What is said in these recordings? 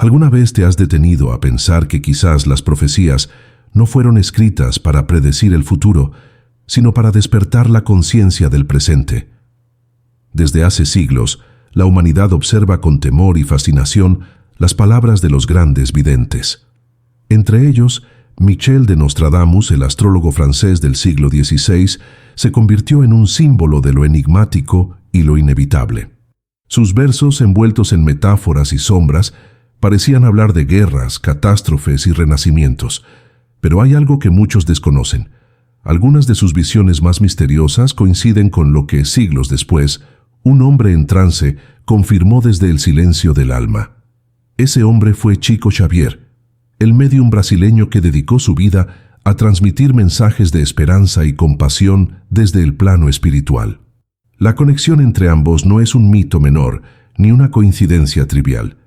¿Alguna vez te has detenido a pensar que quizás las profecías no fueron escritas para predecir el futuro, sino para despertar la conciencia del presente? Desde hace siglos, la humanidad observa con temor y fascinación las palabras de los grandes videntes. Entre ellos, Michel de Nostradamus, el astrólogo francés del siglo XVI, se convirtió en un símbolo de lo enigmático y lo inevitable. Sus versos, envueltos en metáforas y sombras, parecían hablar de guerras, catástrofes y renacimientos. Pero hay algo que muchos desconocen. Algunas de sus visiones más misteriosas coinciden con lo que, siglos después, un hombre en trance confirmó desde el silencio del alma. Ese hombre fue Chico Xavier, el médium brasileño que dedicó su vida a transmitir mensajes de esperanza y compasión desde el plano espiritual. La conexión entre ambos no es un mito menor, ni una coincidencia trivial.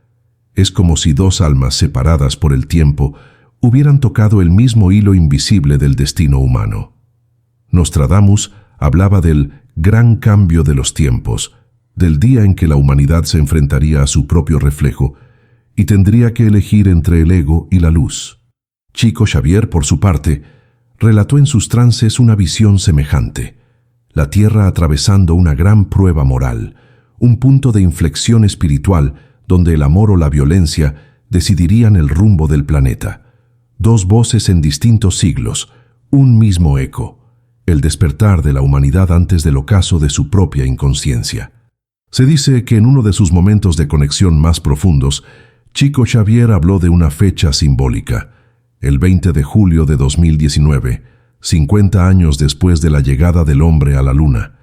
Es como si dos almas separadas por el tiempo hubieran tocado el mismo hilo invisible del destino humano. Nostradamus hablaba del gran cambio de los tiempos, del día en que la humanidad se enfrentaría a su propio reflejo y tendría que elegir entre el ego y la luz. Chico Xavier, por su parte, relató en sus trances una visión semejante: la Tierra atravesando una gran prueba moral, un punto de inflexión espiritual donde el amor o la violencia decidirían el rumbo del planeta. Dos voces en distintos siglos, un mismo eco, el despertar de la humanidad antes del ocaso de su propia inconsciencia. Se dice que en uno de sus momentos de conexión más profundos, Chico Xavier habló de una fecha simbólica, el 20 de julio de 2019, 50 años después de la llegada del hombre a la Luna.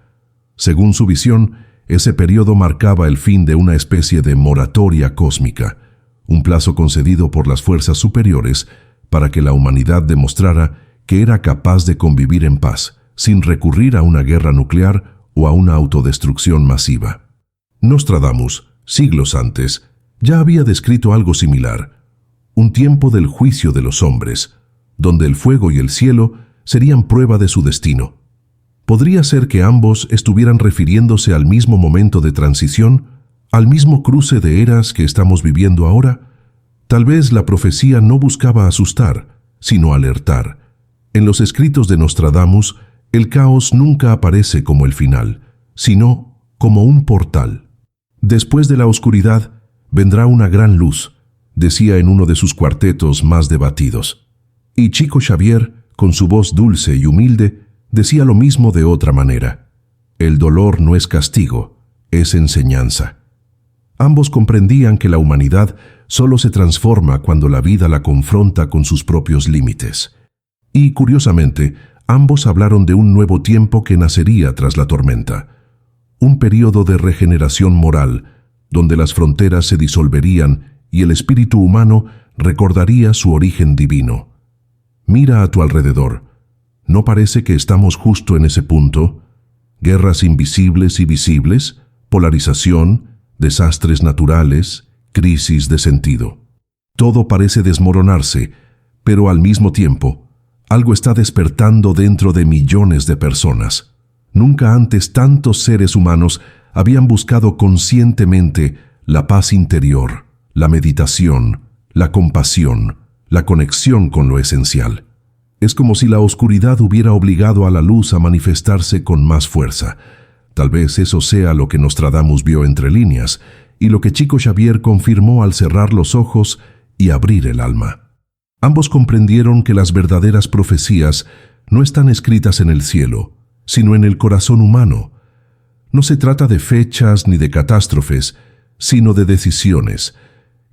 Según su visión, ese periodo marcaba el fin de una especie de moratoria cósmica, un plazo concedido por las fuerzas superiores para que la humanidad demostrara que era capaz de convivir en paz, sin recurrir a una guerra nuclear o a una autodestrucción masiva. Nostradamus, siglos antes, ya había descrito algo similar: un tiempo del juicio de los hombres, donde el fuego y el cielo serían prueba de su destino. ¿Podría ser que ambos estuvieran refiriéndose al mismo momento de transición, al mismo cruce de eras que estamos viviendo ahora? Tal vez la profecía no buscaba asustar, sino alertar. En los escritos de Nostradamus, el caos nunca aparece como el final, sino como un portal. Después de la oscuridad vendrá una gran luz, decía en uno de sus cuartetos más debatidos. Y Chico Xavier, con su voz dulce y humilde, decía lo mismo de otra manera: el dolor no es castigo, es enseñanza. Ambos comprendían que la humanidad solo se transforma cuando la vida la confronta con sus propios límites. Y, curiosamente, ambos hablaron de un nuevo tiempo que nacería tras la tormenta, un período de regeneración moral, donde las fronteras se disolverían y el espíritu humano recordaría su origen divino. Mira a tu alrededor. ¿No parece que estamos justo en ese punto? Guerras invisibles y visibles, polarización, desastres naturales, crisis de sentido. Todo parece desmoronarse, pero al mismo tiempo, algo está despertando dentro de millones de personas. Nunca antes tantos seres humanos habían buscado conscientemente la paz interior, la meditación, la compasión, la conexión con lo esencial. Es como si la oscuridad hubiera obligado a la luz a manifestarse con más fuerza. Tal vez eso sea lo que Nostradamus vio entre líneas y lo que Chico Xavier confirmó al cerrar los ojos y abrir el alma. Ambos comprendieron que las verdaderas profecías no están escritas en el cielo, sino en el corazón humano. No se trata de fechas ni de catástrofes, sino de decisiones.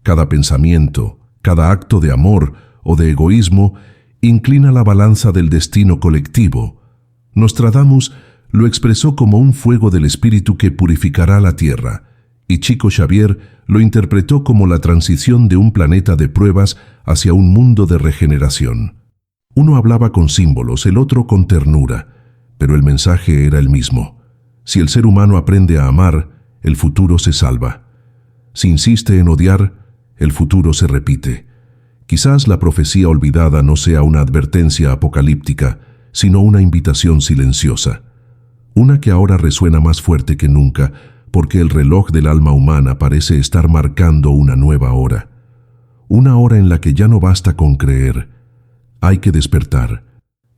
Cada pensamiento, cada acto de amor o de egoísmo inclina la balanza del destino colectivo. Nostradamus lo expresó como un fuego del espíritu que purificará la tierra, y Chico Xavier lo interpretó como la transición de un planeta de pruebas hacia un mundo de regeneración. Uno hablaba con símbolos, el otro con ternura, pero el mensaje era el mismo. Si el ser humano aprende a amar, el futuro se salva. Si insiste en odiar, el futuro se repite. Quizás la profecía olvidada no sea una advertencia apocalíptica, sino una invitación silenciosa. Una que ahora resuena más fuerte que nunca, porque el reloj del alma humana parece estar marcando una nueva hora. una hora en la que ya no basta con creer. Hay que despertar,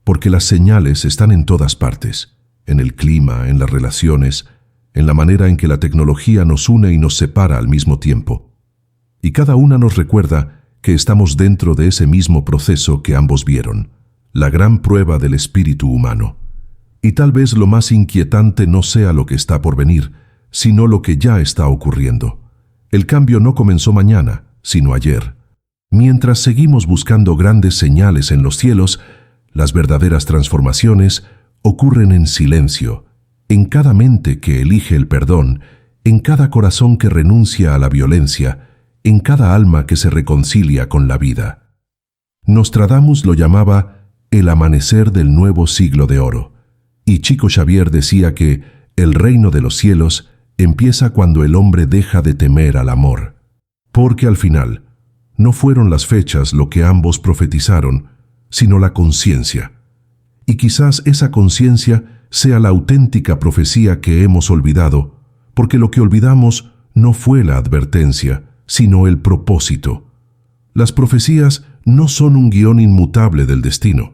porque las señales están en todas partes, en el clima, en las relaciones, en la manera en que la tecnología nos une y nos separa al mismo tiempo. Y cada una nos recuerda que estamos dentro de ese mismo proceso que ambos vieron, la gran prueba del espíritu humano. Y tal vez lo más inquietante no sea lo que está por venir, sino lo que ya está ocurriendo. El cambio no comenzó mañana, sino ayer. Mientras seguimos buscando grandes señales en los cielos, las verdaderas transformaciones ocurren en silencio, en cada mente que elige el perdón, en cada corazón que renuncia a la violencia, en cada alma que se reconcilia con la vida. Nostradamus lo llamaba el amanecer del nuevo siglo de oro, y Chico Xavier decía que el reino de los cielos empieza cuando el hombre deja de temer al amor, porque al final no fueron las fechas lo que ambos profetizaron, sino la conciencia. Y quizás esa conciencia sea la auténtica profecía que hemos olvidado, porque lo que olvidamos no fue la advertencia, sino el propósito. Las profecías no son un guión inmutable del destino,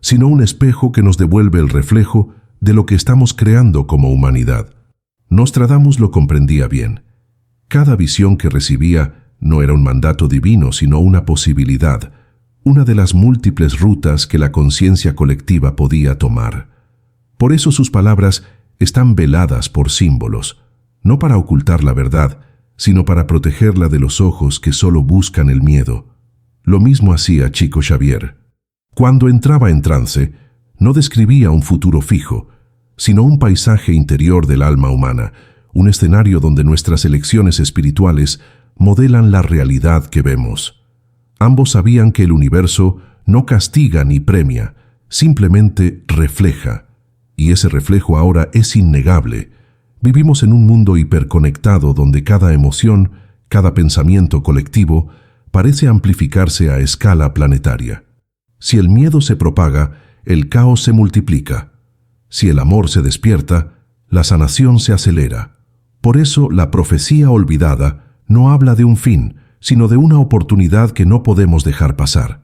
sino un espejo que nos devuelve el reflejo de lo que estamos creando como humanidad. Nostradamus lo comprendía bien. Cada visión que recibía no era un mandato divino, sino una posibilidad, una de las múltiples rutas que la conciencia colectiva podía tomar. Por eso sus palabras están veladas por símbolos, no para ocultar la verdad, sino para protegerla de los ojos que solo buscan el miedo. Lo mismo hacía Chico Xavier. Cuando entraba en trance, no describía un futuro fijo, sino un paisaje interior del alma humana, un escenario donde nuestras elecciones espirituales modelan la realidad que vemos. Ambos sabían que el universo no castiga ni premia, simplemente refleja, y ese reflejo ahora es innegable. Vivimos en un mundo hiperconectado donde cada emoción, cada pensamiento colectivo, parece amplificarse a escala planetaria. Si el miedo se propaga, el caos se multiplica. Si el amor se despierta, la sanación se acelera. Por eso la profecía olvidada no habla de un fin, sino de una oportunidad que no podemos dejar pasar.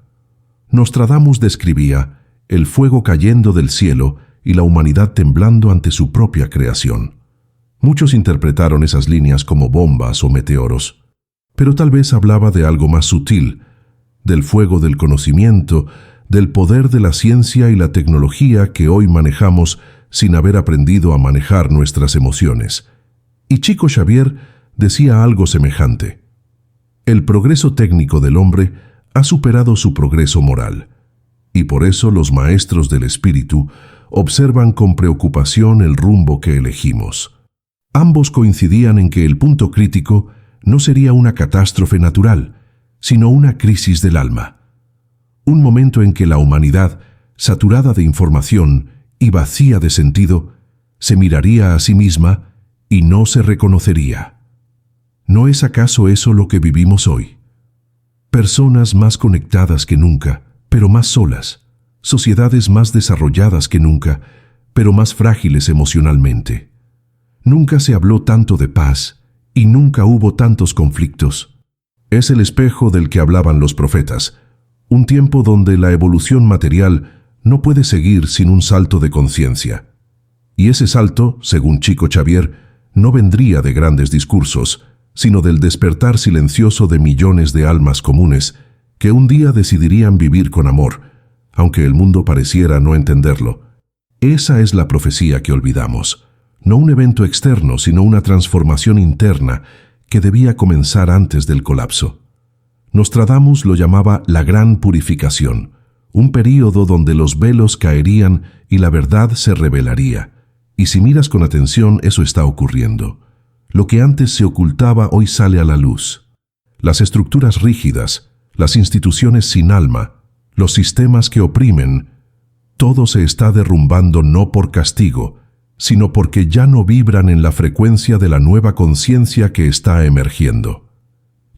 Nostradamus describía el fuego cayendo del cielo y la humanidad temblando ante su propia creación. Muchos interpretaron esas líneas como bombas o meteoros, pero tal vez hablaba de algo más sutil, del fuego del conocimiento, del poder de la ciencia y la tecnología que hoy manejamos sin haber aprendido a manejar nuestras emociones. Y Chico Xavier decía algo semejante. El progreso técnico del hombre ha superado su progreso moral, y por eso los maestros del espíritu observan con preocupación el rumbo que elegimos. Ambos coincidían en que el punto crítico no sería una catástrofe natural, sino una crisis del alma. Un momento en que la humanidad, saturada de información y vacía de sentido, se miraría a sí misma y no se reconocería. ¿No es acaso eso lo que vivimos hoy? Personas más conectadas que nunca, pero más solas. Sociedades más desarrolladas que nunca, pero más frágiles emocionalmente. Nunca se habló tanto de paz y nunca hubo tantos conflictos. Es el espejo del que hablaban los profetas, un tiempo donde la evolución material no puede seguir sin un salto de conciencia. Y ese salto, según Chico Xavier, no vendría de grandes discursos, sino del despertar silencioso de millones de almas comunes que un día decidirían vivir con amor, aunque el mundo pareciera no entenderlo. Esa es la profecía que olvidamos. No un evento externo, sino una transformación interna que debía comenzar antes del colapso. Nostradamus lo llamaba la gran purificación, un período donde los velos caerían y la verdad se revelaría. Y si miras con atención, eso está ocurriendo. Lo que antes se ocultaba hoy sale a la luz. Las estructuras rígidas, las instituciones sin alma, los sistemas que oprimen, todo se está derrumbando no por castigo, sino porque ya no vibran en la frecuencia de la nueva conciencia que está emergiendo.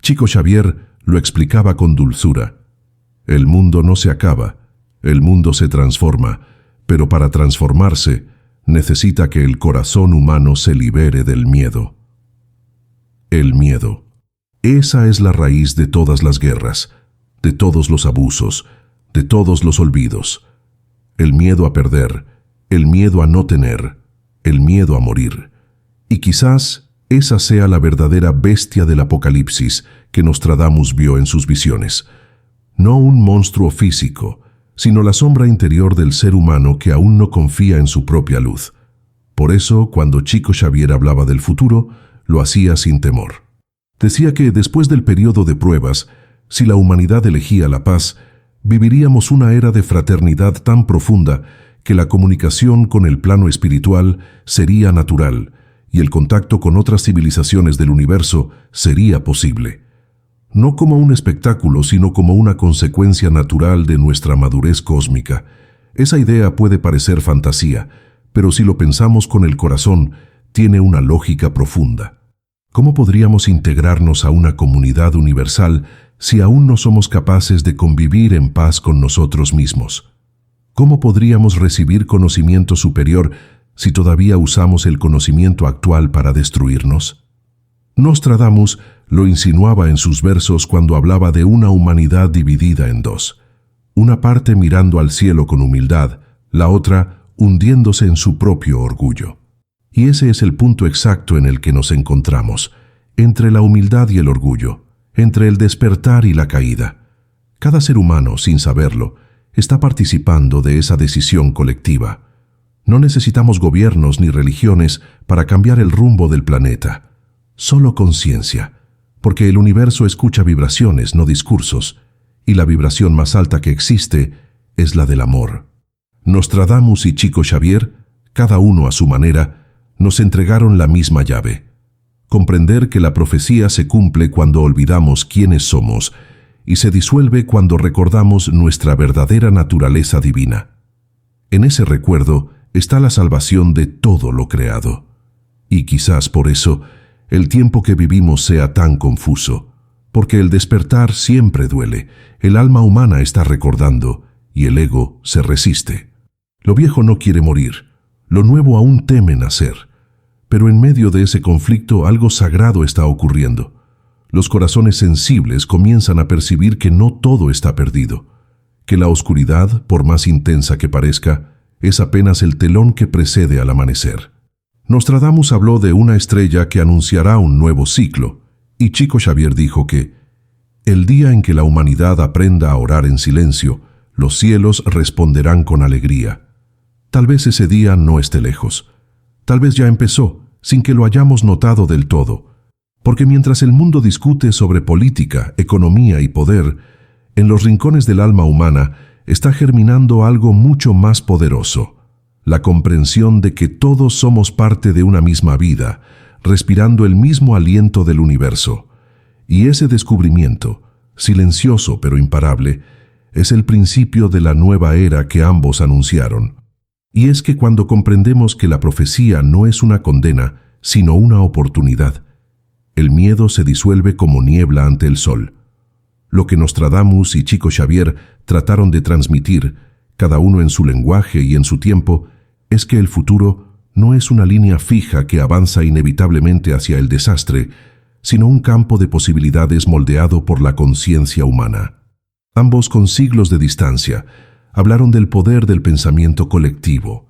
Chico Xavier lo explicaba con dulzura. El mundo no se acaba, el mundo se transforma, pero para transformarse necesita que el corazón humano se libere del miedo. El miedo. Esa es la raíz de todas las guerras, de todos los abusos, de todos los olvidos. El miedo a perder, el miedo a no tener, el miedo a morir. Y quizás esa sea la verdadera bestia del Apocalipsis que Nostradamus vio en sus visiones. No un monstruo físico, sino la sombra interior del ser humano que aún no confía en su propia luz. Por eso, cuando Chico Xavier hablaba del futuro, lo hacía sin temor. Decía que después del periodo de pruebas, si la humanidad elegía la paz, viviríamos una era de fraternidad tan profunda que la comunicación con el plano espiritual sería natural y el contacto con otras civilizaciones del universo sería posible. No como un espectáculo, sino como una consecuencia natural de nuestra madurez cósmica. Esa idea puede parecer fantasía, pero si lo pensamos con el corazón, tiene una lógica profunda. ¿Cómo podríamos integrarnos a una comunidad universal si aún no somos capaces de convivir en paz con nosotros mismos? ¿Cómo podríamos recibir conocimiento superior si todavía usamos el conocimiento actual para destruirnos? Nostradamus lo insinuaba en sus versos cuando hablaba de una humanidad dividida en dos. Una parte mirando al cielo con humildad, la otra hundiéndose en su propio orgullo. Y ese es el punto exacto en el que nos encontramos, entre la humildad y el orgullo, entre el despertar y la caída. Cada ser humano, sin saberlo, está participando de esa decisión colectiva. No necesitamos gobiernos ni religiones para cambiar el rumbo del planeta. Solo conciencia, porque el universo escucha vibraciones, no discursos, y la vibración más alta que existe es la del amor. Nostradamus y Chico Xavier, cada uno a su manera, nos entregaron la misma llave. Comprender que la profecía se cumple cuando olvidamos quiénes somos y se disuelve cuando recordamos nuestra verdadera naturaleza divina. En ese recuerdo está la salvación de todo lo creado. Y quizás por eso el tiempo que vivimos sea tan confuso, porque el despertar siempre duele, el alma humana está recordando y el ego se resiste. Lo viejo no quiere morir, lo nuevo aún teme nacer. Pero en medio de ese conflicto algo sagrado está ocurriendo. Los corazones sensibles comienzan a percibir que no todo está perdido, que la oscuridad, por más intensa que parezca, es apenas el telón que precede al amanecer. Nostradamus habló de una estrella que anunciará un nuevo ciclo, y Chico Xavier dijo que el día en que la humanidad aprenda a orar en silencio, los cielos responderán con alegría. Tal vez ese día no esté lejos. Tal vez ya empezó, sin que lo hayamos notado del todo. Porque mientras el mundo discute sobre política, economía y poder, en los rincones del alma humana está germinando algo mucho más poderoso: la comprensión de que todos somos parte de una misma vida, respirando el mismo aliento del universo. Y ese descubrimiento, silencioso pero imparable, es el principio de la nueva era que ambos anunciaron. Y es que cuando comprendemos que la profecía no es una condena, sino una oportunidad, el miedo se disuelve como niebla ante el sol. Lo que Nostradamus y Chico Xavier trataron de transmitir, cada uno en su lenguaje y en su tiempo, es que el futuro no es una línea fija que avanza inevitablemente hacia el desastre, sino un campo de posibilidades moldeado por la conciencia humana. Ambos, con siglos de distancia, hablaron del poder del pensamiento colectivo,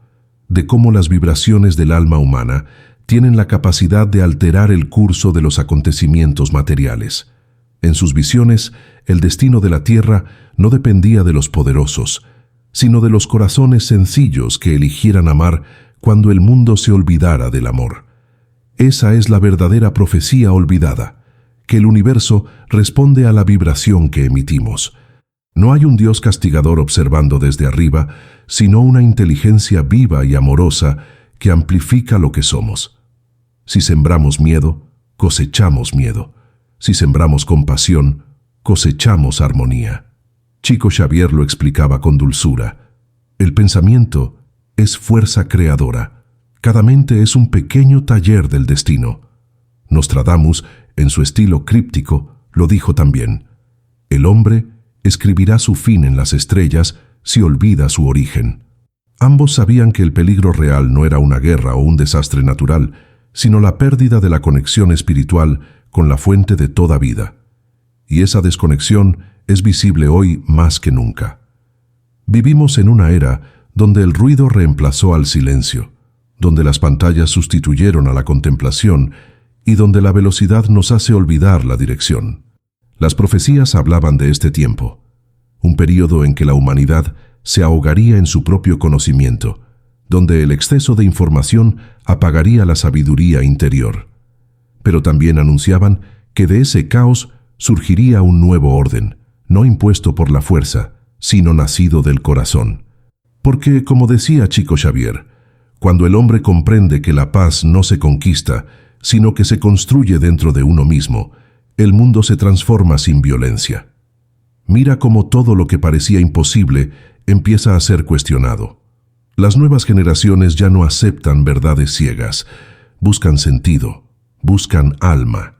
de cómo las vibraciones del alma humana tienen la capacidad de alterar el curso de los acontecimientos materiales. En sus visiones, el destino de la Tierra no dependía de los poderosos, sino de los corazones sencillos que eligieran amar cuando el mundo se olvidara del amor. Esa es la verdadera profecía olvidada, que el universo responde a la vibración que emitimos. No hay un Dios castigador observando desde arriba, sino una inteligencia viva y amorosa que amplifica lo que somos. Si sembramos miedo, cosechamos miedo. Si sembramos compasión, cosechamos armonía. Chico Xavier lo explicaba con dulzura. El pensamiento es fuerza creadora. Cada mente es un pequeño taller del destino. Nostradamus, en su estilo críptico, lo dijo también. El hombre escribirá su fin en las estrellas si olvida su origen. Ambos sabían que el peligro real no era una guerra o un desastre natural, sino la pérdida de la conexión espiritual con la fuente de toda vida. Y esa desconexión es visible hoy más que nunca. Vivimos en una era donde el ruido reemplazó al silencio, donde las pantallas sustituyeron a la contemplación y donde la velocidad nos hace olvidar la dirección. Las profecías hablaban de este tiempo, un período en que la humanidad se ahogaría en su propio conocimiento, donde el exceso de información apagaría la sabiduría interior. Pero también anunciaban que de ese caos surgiría un nuevo orden, no impuesto por la fuerza, sino nacido del corazón. Porque, como decía Chico Xavier, cuando el hombre comprende que la paz no se conquista, sino que se construye dentro de uno mismo, el mundo se transforma sin violencia. Mira cómo todo lo que parecía imposible empieza a ser cuestionado. Las nuevas generaciones ya no aceptan verdades ciegas, buscan sentido, buscan alma.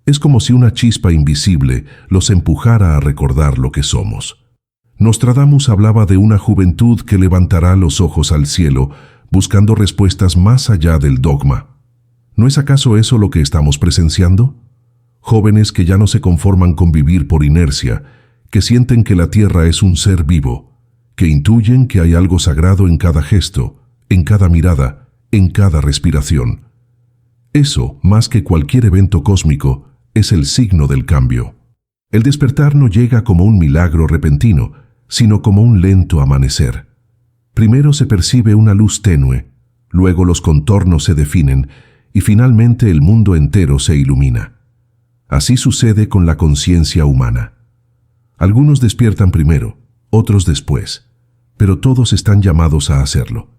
Es como si una chispa invisible los empujara a recordar lo que somos. Nostradamus hablaba de una juventud que levantará los ojos al cielo, buscando respuestas más allá del dogma. ¿No es acaso eso lo que estamos presenciando? Jóvenes que ya no se conforman con vivir por inercia, que sienten que la tierra es un ser vivo, que intuyen que hay algo sagrado en cada gesto, en cada mirada, en cada respiración. Eso, más que cualquier evento cósmico, es el signo del cambio. El despertar no llega como un milagro repentino, sino como un lento amanecer. Primero se percibe una luz tenue, luego los contornos se definen y finalmente el mundo entero se ilumina. Así sucede con la conciencia humana. Algunos despiertan primero, otros después, pero todos están llamados a hacerlo.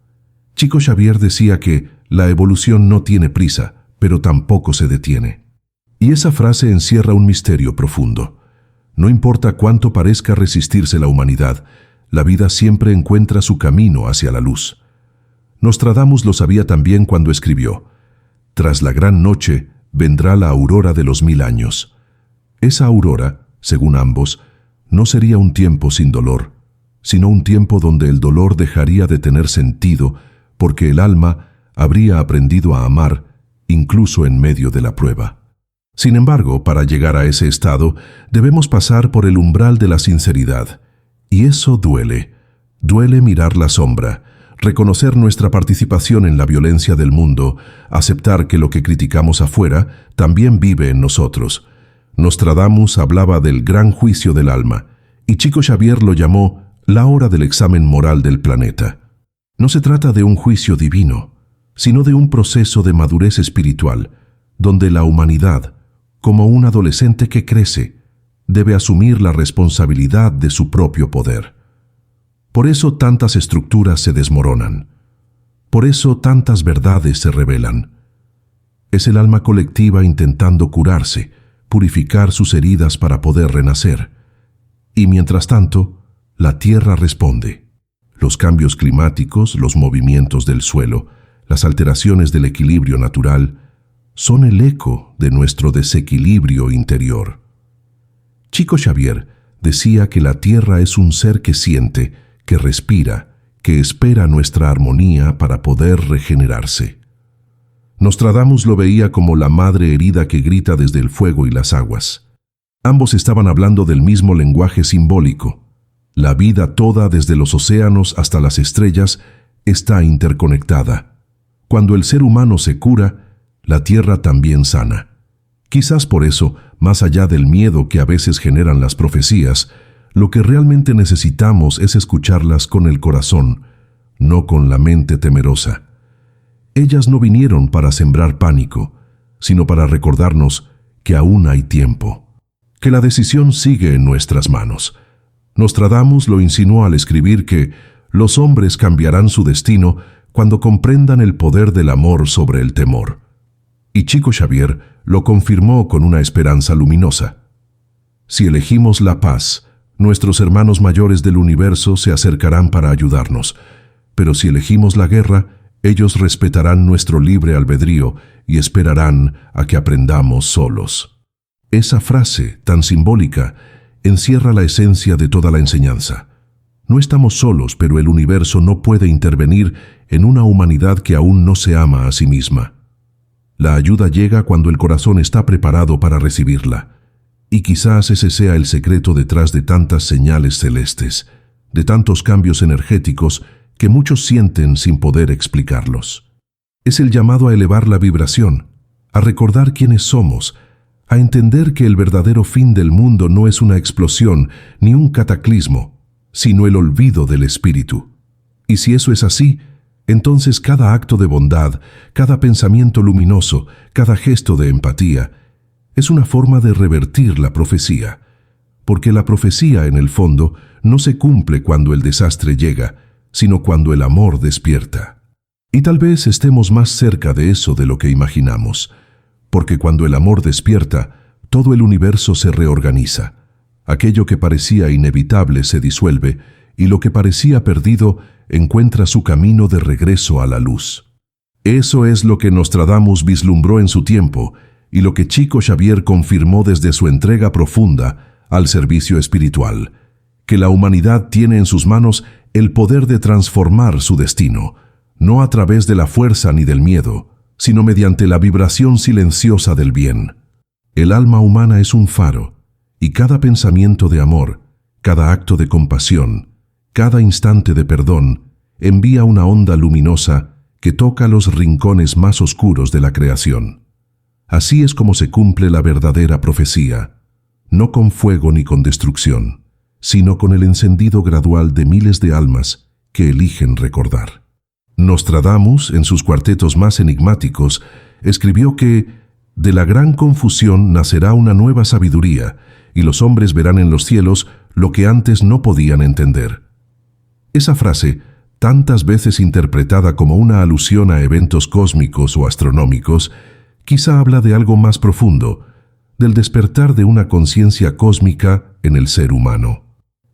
Chico Xavier decía que la evolución no tiene prisa, pero tampoco se detiene. Y esa frase encierra un misterio profundo. No importa cuánto parezca resistirse la humanidad, la vida siempre encuentra su camino hacia la luz. Nostradamus lo sabía también cuando escribió: «Tras la gran noche vendrá la aurora de los 1000 años». Esa aurora, según ambos, no sería un tiempo sin dolor, sino un tiempo donde el dolor dejaría de tener sentido porque el alma habría aprendido a amar incluso en medio de la prueba. Sin embargo, para llegar a ese estado, debemos pasar por el umbral de la sinceridad. Y eso duele. Duele mirar la sombra, reconocer nuestra participación en la violencia del mundo, aceptar que lo que criticamos afuera también vive en nosotros. Nostradamus hablaba del gran juicio del alma, y Chico Xavier lo llamó la hora del examen moral del planeta. No se trata de un juicio divino, sino de un proceso de madurez espiritual, donde la humanidad, como un adolescente que crece, debe asumir la responsabilidad de su propio poder. Por eso tantas estructuras se desmoronan. Por eso tantas verdades se revelan. Es el alma colectiva intentando curarse, purificar sus heridas para poder renacer. Y mientras tanto, la tierra responde. Los cambios climáticos, los movimientos del suelo, las alteraciones del equilibrio natural, son el eco de nuestro desequilibrio interior. Chico Xavier decía que la tierra es un ser que siente, que respira, que espera nuestra armonía para poder regenerarse. Nostradamus lo veía como la madre herida que grita desde el fuego y las aguas. Ambos estaban hablando del mismo lenguaje simbólico. La vida toda, desde los océanos hasta las estrellas, está interconectada. Cuando el ser humano se cura, la tierra también sana. Quizás por eso, más allá del miedo que a veces generan las profecías, lo que realmente necesitamos es escucharlas con el corazón, no con la mente temerosa. Ellas no vinieron para sembrar pánico, sino para recordarnos que aún hay tiempo, que la decisión sigue en nuestras manos. Nostradamus lo insinuó al escribir que los hombres cambiarán su destino cuando comprendan el poder del amor sobre el temor. Y Chico Xavier lo confirmó con una esperanza luminosa. Si elegimos la paz, nuestros hermanos mayores del universo se acercarán para ayudarnos. Pero si elegimos la guerra, ellos respetarán nuestro libre albedrío y esperarán a que aprendamos solos. Esa frase, tan simbólica, encierra la esencia de toda la enseñanza. No estamos solos, pero el universo no puede intervenir en una humanidad que aún no se ama a sí misma. La ayuda llega cuando el corazón está preparado para recibirla. Y quizás ese sea el secreto detrás de tantas señales celestes, de tantos cambios energéticos que muchos sienten sin poder explicarlos. Es el llamado a elevar la vibración, a recordar quiénes somos, a entender que el verdadero fin del mundo no es una explosión ni un cataclismo, sino el olvido del espíritu. Y si eso es así, entonces cada acto de bondad, cada pensamiento luminoso, cada gesto de empatía, es una forma de revertir la profecía, porque la profecía, en el fondo, no se cumple cuando el desastre llega, sino cuando el amor despierta. Y tal vez estemos más cerca de eso de lo que imaginamos, porque cuando el amor despierta, todo el universo se reorganiza. Aquello que parecía inevitable se disuelve, y lo que parecía perdido encuentra su camino de regreso a la luz. Eso es lo que Nostradamus vislumbró en su tiempo, y lo que Chico Xavier confirmó desde su entrega profunda al servicio espiritual, que la humanidad tiene en sus manos el poder de transformar su destino, no a través de la fuerza ni del miedo, sino mediante la vibración silenciosa del bien. El alma humana es un faro, y cada pensamiento de amor, cada acto de compasión, cada instante de perdón, envía una onda luminosa que toca los rincones más oscuros de la creación. Así es como se cumple la verdadera profecía, no con fuego ni con destrucción, sino con el encendido gradual de miles de almas que eligen recordar. Nostradamus, en sus cuartetos más enigmáticos, escribió que de la gran confusión nacerá una nueva sabiduría, y los hombres verán en los cielos lo que antes no podían entender. Esa frase, tantas veces interpretada como una alusión a eventos cósmicos o astronómicos, quizá habla de algo más profundo, del despertar de una conciencia cósmica en el ser humano.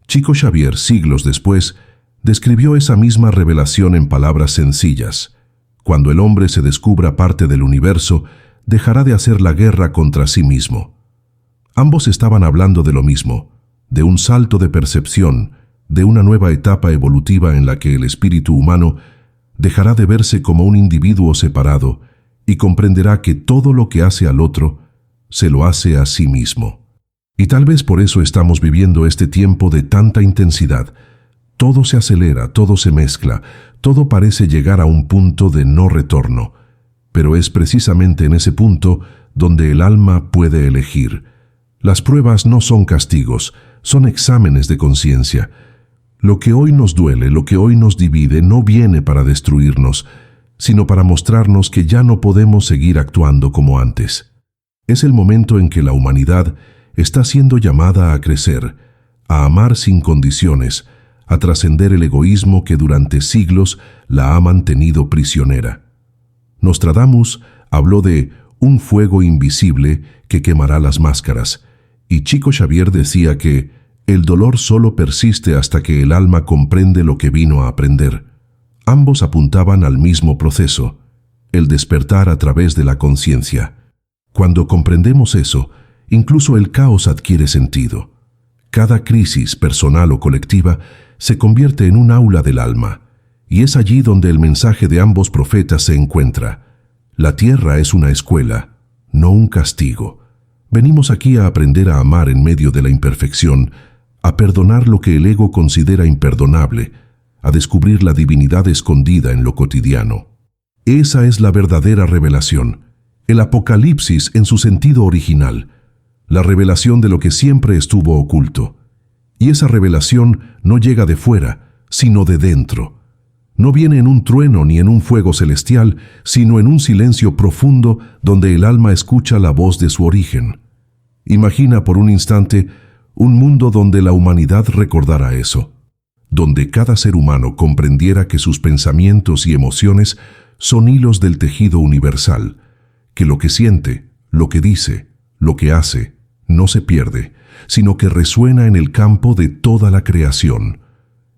Chico Xavier, siglos después, describió esa misma revelación en palabras sencillas. Cuando el hombre se descubra parte del universo, dejará de hacer la guerra contra sí mismo. Ambos estaban hablando de lo mismo, de un salto de percepción, de una nueva etapa evolutiva en la que el espíritu humano dejará de verse como un individuo separado y comprenderá que todo lo que hace al otro se lo hace a sí mismo. Y tal vez por eso estamos viviendo este tiempo de tanta intensidad. Todo se acelera, todo se mezcla, todo parece llegar a un punto de no retorno. Pero es precisamente en ese punto donde el alma puede elegir. Las pruebas no son castigos, son exámenes de conciencia. Lo que hoy nos duele, lo que hoy nos divide, no viene para destruirnos, sino para mostrarnos que ya no podemos seguir actuando como antes. Es el momento en que la humanidad está siendo llamada a crecer, a amar sin condiciones, a trascender el egoísmo que durante siglos la ha mantenido prisionera. Nostradamus habló de un fuego invisible que quemará las máscaras, y Chico Xavier decía que el dolor solo persiste hasta que el alma comprende lo que vino a aprender. Ambos apuntaban al mismo proceso, el despertar a través de la conciencia. Cuando comprendemos eso, incluso el caos adquiere sentido. Cada crisis, personal o colectiva, se convierte en un aula del alma, y es allí donde el mensaje de ambos profetas se encuentra. La tierra es una escuela, no un castigo. Venimos aquí a aprender a amar en medio de la imperfección, a perdonar lo que el ego considera imperdonable, a descubrir la divinidad escondida en lo cotidiano. Esa es la verdadera revelación, el Apocalipsis en su sentido original, la revelación de lo que siempre estuvo oculto. Y esa revelación no llega de fuera, sino de dentro. No viene en un trueno ni en un fuego celestial, sino en un silencio profundo donde el alma escucha la voz de su origen. Imagina por un instante un mundo donde la humanidad recordara eso, donde cada ser humano comprendiera que sus pensamientos y emociones son hilos del tejido universal, que lo que siente, lo que dice, lo que hace, no se pierde, sino que resuena en el campo de toda la creación.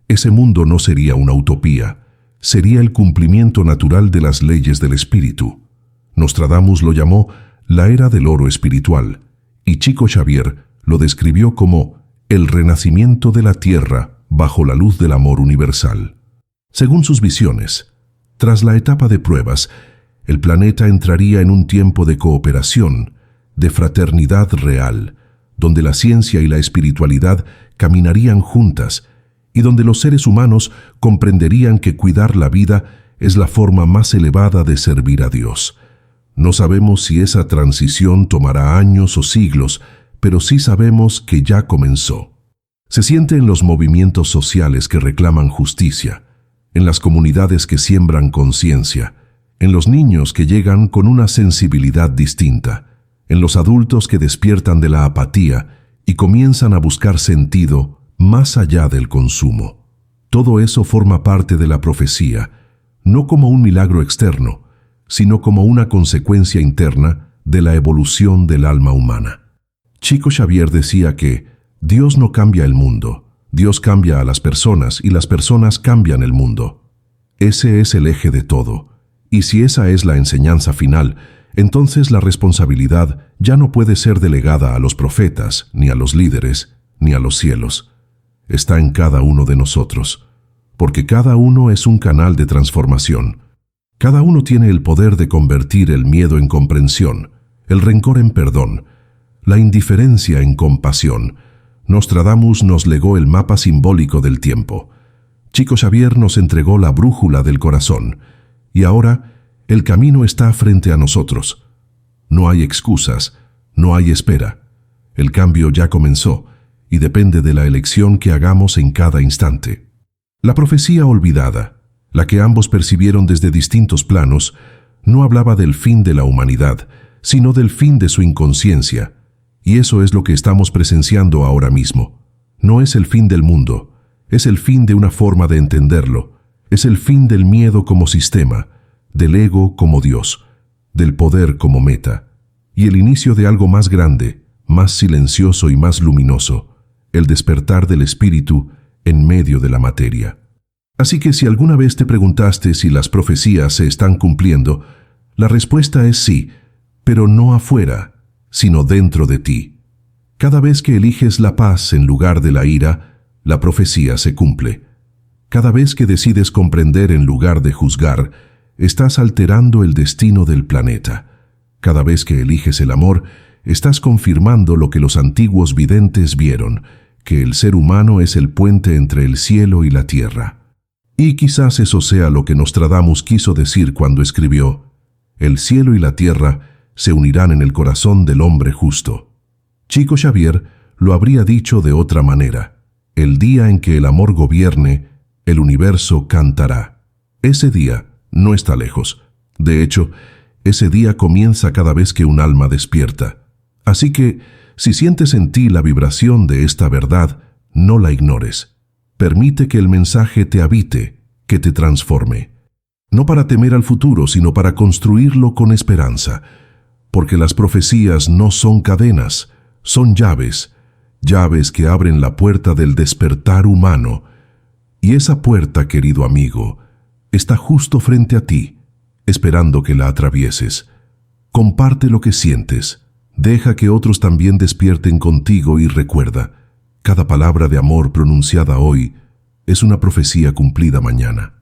Ese mundo no sería una utopía, sería el cumplimiento natural de las leyes del espíritu. Nostradamus lo llamó la era del oro espiritual, y Chico Xavier lo describió como el renacimiento de la tierra bajo la luz del amor universal. Según sus visiones, tras la etapa de pruebas, El planeta entraría en un tiempo de cooperación, de fraternidad real, donde la ciencia y la espiritualidad caminarían juntas y donde los seres humanos comprenderían que cuidar la vida es la forma más elevada de servir a Dios. No sabemos si esa transición tomará años o siglos, pero sí sabemos que ya comenzó. Se siente en los movimientos sociales que reclaman justicia, en las comunidades que siembran conciencia, en los niños que llegan con una sensibilidad distinta, en los adultos que despiertan de la apatía y comienzan a buscar sentido más allá del consumo. Todo eso forma parte de la profecía, no como un milagro externo, sino como una consecuencia interna de la evolución del alma humana. Chico Xavier decía que Dios no cambia el mundo, Dios cambia a las personas y las personas cambian el mundo. Ese es el eje de todo, y si esa es la enseñanza final, entonces la responsabilidad ya no puede ser delegada a los profetas, ni a los líderes, ni a los cielos. Está en cada uno de nosotros, porque cada uno es un canal de transformación. Cada uno tiene el poder de convertir el miedo en comprensión, el rencor en perdón, la indiferencia en compasión. Nostradamus nos legó el mapa simbólico del tiempo. Chico Xavier nos entregó la brújula del corazón, y ahora el camino está frente a nosotros. No hay excusas, no hay espera. El cambio ya comenzó, y depende de la elección que hagamos en cada instante. La profecía olvidada, la que ambos percibieron desde distintos planos, no hablaba del fin de la humanidad, sino del fin de su inconsciencia, y eso es lo que estamos presenciando ahora mismo. No es el fin del mundo, es el fin de una forma de entenderlo, es el fin del miedo como sistema, del ego como Dios, del poder como meta, y el inicio de algo más grande, más silencioso y más luminoso, el despertar del espíritu en medio de la materia. Así que si alguna vez te preguntaste si las profecías se están cumpliendo, la respuesta es sí, pero no afuera, sino dentro de ti. Cada vez que eliges la paz en lugar de la ira, la profecía se cumple. Cada vez que decides comprender en lugar de juzgar, estás alterando el destino del planeta. Cada vez que eliges el amor, estás confirmando lo que los antiguos videntes vieron, que el ser humano es el puente entre el cielo y la tierra. Y quizás eso sea lo que Nostradamus quiso decir cuando escribió: el cielo y la tierra se unirán en el corazón del hombre justo. Chico Xavier lo habría dicho de otra manera: el día en que el amor gobierne, el universo cantará. Ese día no está lejos. De hecho, ese día comienza cada vez que un alma despierta. Así que, si sientes en ti la vibración de esta verdad, no la ignores. Permite que el mensaje te habite, que te transforme. No para temer al futuro, sino para construirlo con esperanza. Porque las profecías no son cadenas, son llaves, llaves que abren la puerta del despertar humano. Y esa puerta, querido amigo, está justo frente a ti, esperando que la atravieses. Comparte lo que sientes. Deja que otros también despierten contigo y recuerda, cada palabra de amor pronunciada hoy es una profecía cumplida mañana.